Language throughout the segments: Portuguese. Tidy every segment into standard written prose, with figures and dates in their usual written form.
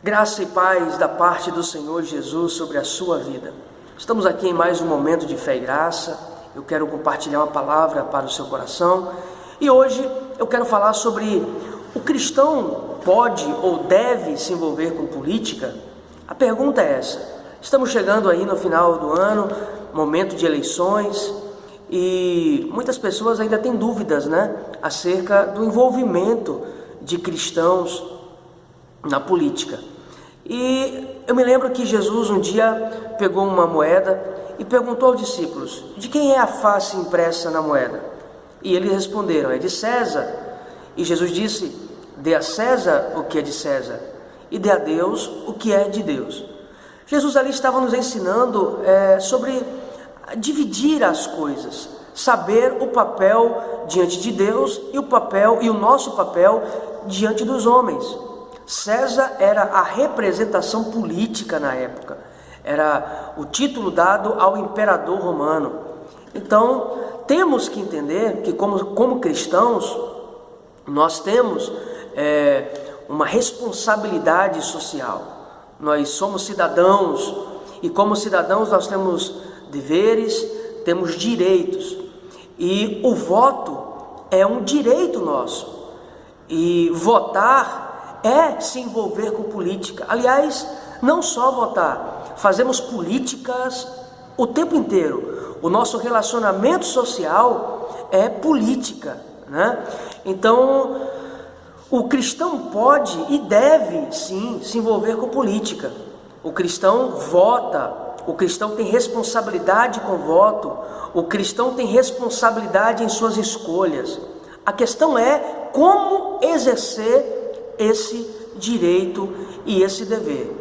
Graça e paz da parte do Senhor Jesus sobre a sua vida. Estamos aqui em mais um momento de fé e graça. Eu quero compartilhar uma palavra para o seu coração. E hoje eu quero falar sobre o cristão pode ou deve se envolver com política? A pergunta é essa. Estamos chegando aí no final do ano, momento de eleições, e muitas pessoas ainda têm dúvidas, acerca do envolvimento de cristãos na política. E eu me lembro que Jesus um dia pegou uma moeda e perguntou aos discípulos: de quem é a face impressa na moeda? E eles responderam: é de César. E Jesus disse: dê a César o que é de César e dê a Deus o que é de Deus. Jesus ali estava nos ensinando sobre dividir as coisas, saber o papel diante de Deus e o nosso papel diante dos homens. César era a representação política na época, era o título dado ao imperador romano. Então, temos que entender que como cristãos, nós temos uma responsabilidade social. Nós somos cidadãos e como cidadãos nós temos deveres, temos direitos. E o voto é um direito nosso. E votar é se envolver com política. Aliás, não só votar, fazemos políticas o tempo inteiro. O nosso relacionamento social é política, Então, o cristão pode e deve sim se envolver com política. O cristão vota, o cristão tem responsabilidade com o voto, o cristão tem responsabilidade em suas escolhas. A questão é como exercer esse direito e esse dever.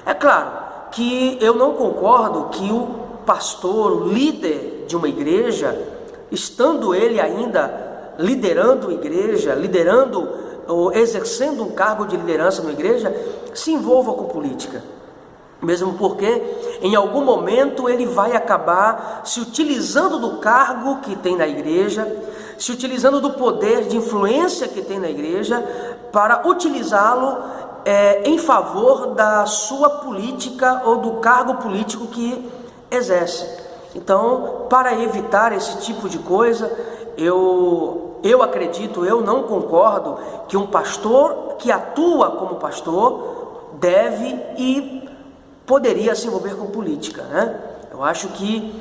É claro que eu não concordo que o pastor, o líder de uma igreja, estando ele ainda liderando a igreja, ou exercendo um cargo de liderança na igreja, se envolva com política. Mesmo porque em algum momento ele vai acabar se utilizando do cargo que tem na igreja, se utilizando do poder de influência que tem na igreja, para utilizá-lo em favor da sua política ou do cargo político que exerce. Então, para evitar esse tipo de coisa, eu acredito, eu não concordo que um pastor que atua como pastor deve e poderia se envolver com política, Eu acho que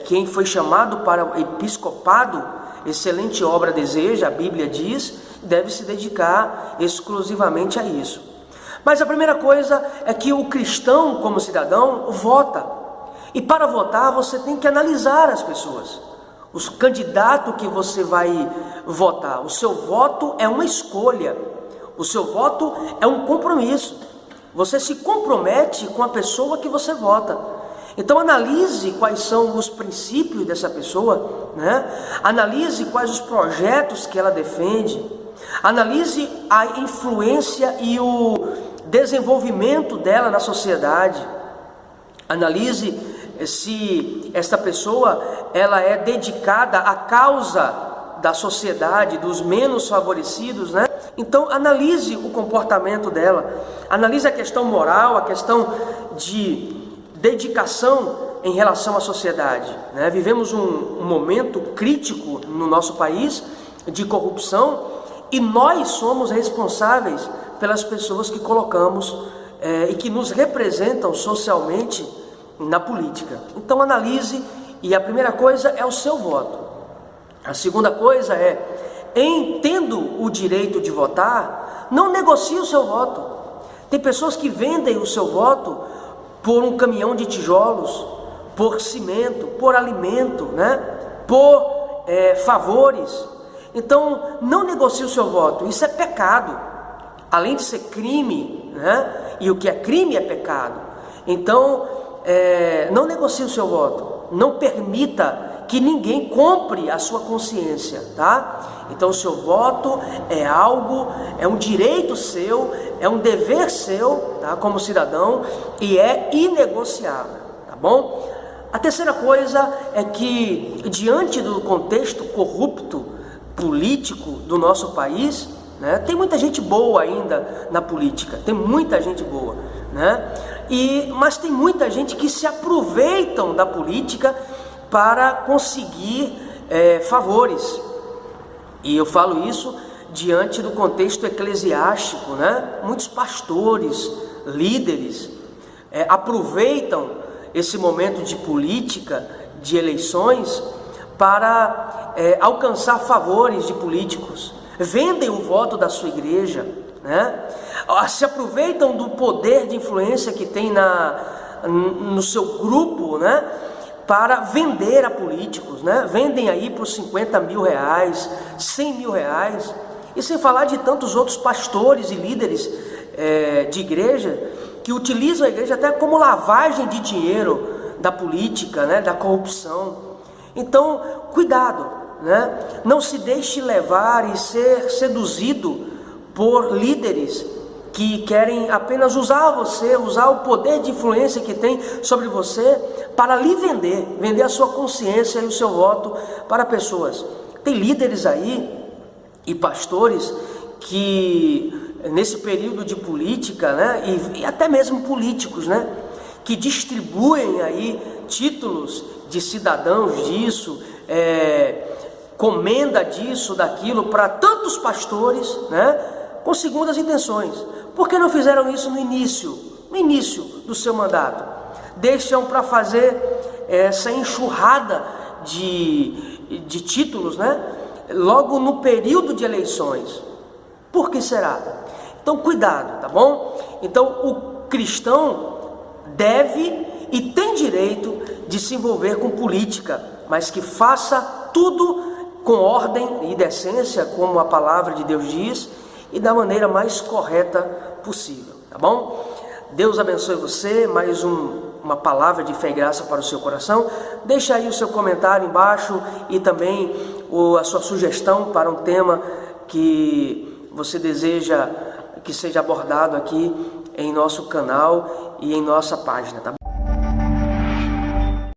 quem foi chamado para o episcopado, excelente obra deseja, a Bíblia diz, deve se dedicar exclusivamente a isso. Mas a primeira coisa é que o cristão, como cidadão, vota. E para votar você tem que analisar as pessoas, os candidatos que você vai votar. O seu voto é uma escolha, o seu voto é um compromisso. Você se compromete com a pessoa que você vota. Então analise quais são os princípios dessa pessoa, Analise quais os projetos que ela defende, analise a influência e o desenvolvimento dela na sociedade, analise se esta pessoa ela é dedicada à causa da sociedade, dos menos favorecidos, Então analise o comportamento dela, analise a questão moral, a questão de dedicação em relação à sociedade, Vivemos um momento crítico no nosso país de corrupção e nós somos responsáveis pelas pessoas que colocamos e que nos representam socialmente na política. Então analise, e a primeira coisa é o seu voto. A segunda coisa é, tendo o direito de votar, não negocie o seu voto. Tem pessoas que vendem o seu voto por um caminhão de tijolos, por cimento, por alimento, por favores. Então, não negocie o seu voto, isso é pecado. Além de ser crime, e o que é crime é pecado. Então, não negocie o seu voto, não permita que ninguém compre a sua consciência, Então o seu voto é um direito seu, é um dever seu, como cidadão, e é inegociável, bom? A terceira coisa é que, diante do contexto corrupto político do nosso país, né? Tem muita gente boa ainda na política, tem muita gente boa, né? Mas tem muita gente que se aproveitam da política para conseguir favores. E eu falo isso diante do contexto eclesiástico, né? Muitos pastores, líderes, aproveitam esse momento de política, de eleições, para alcançar favores de políticos, vendem o voto da sua igreja, né? Se aproveitam do poder de influência que tem no seu grupo, né? Para vender a políticos, né? Vendem aí por 50 mil reais, 100 mil reais, e sem falar de tantos outros pastores e líderes de igreja que utilizam a igreja até como lavagem de dinheiro da política, né? Da corrupção. Então, cuidado, né? Não se deixe levar e ser seduzido por líderes que querem apenas usar você, usar o poder de influência que tem sobre você para lhe vender a sua consciência e o seu voto para pessoas. Tem líderes aí e pastores que nesse período de política, né, e até mesmo políticos, né, que distribuem aí títulos de cidadãos disso, comenda disso, daquilo, para tantos pastores, né, com segundas intenções. Por que não fizeram isso no início do seu mandato? Deixam para fazer essa enxurrada de títulos, né, logo no período de eleições. Por que será? Então, cuidado, tá bom? Então, o cristão deve e tem direito de se envolver com política, mas que faça tudo com ordem e decência, como a palavra de Deus diz, e da maneira mais correta possível, tá bom? Deus abençoe você. Mais uma palavra de fé e graça para o seu coração. Deixa aí o seu comentário embaixo e também a sua sugestão para um tema que você deseja que seja abordado aqui em nosso canal e em nossa página, tá bom?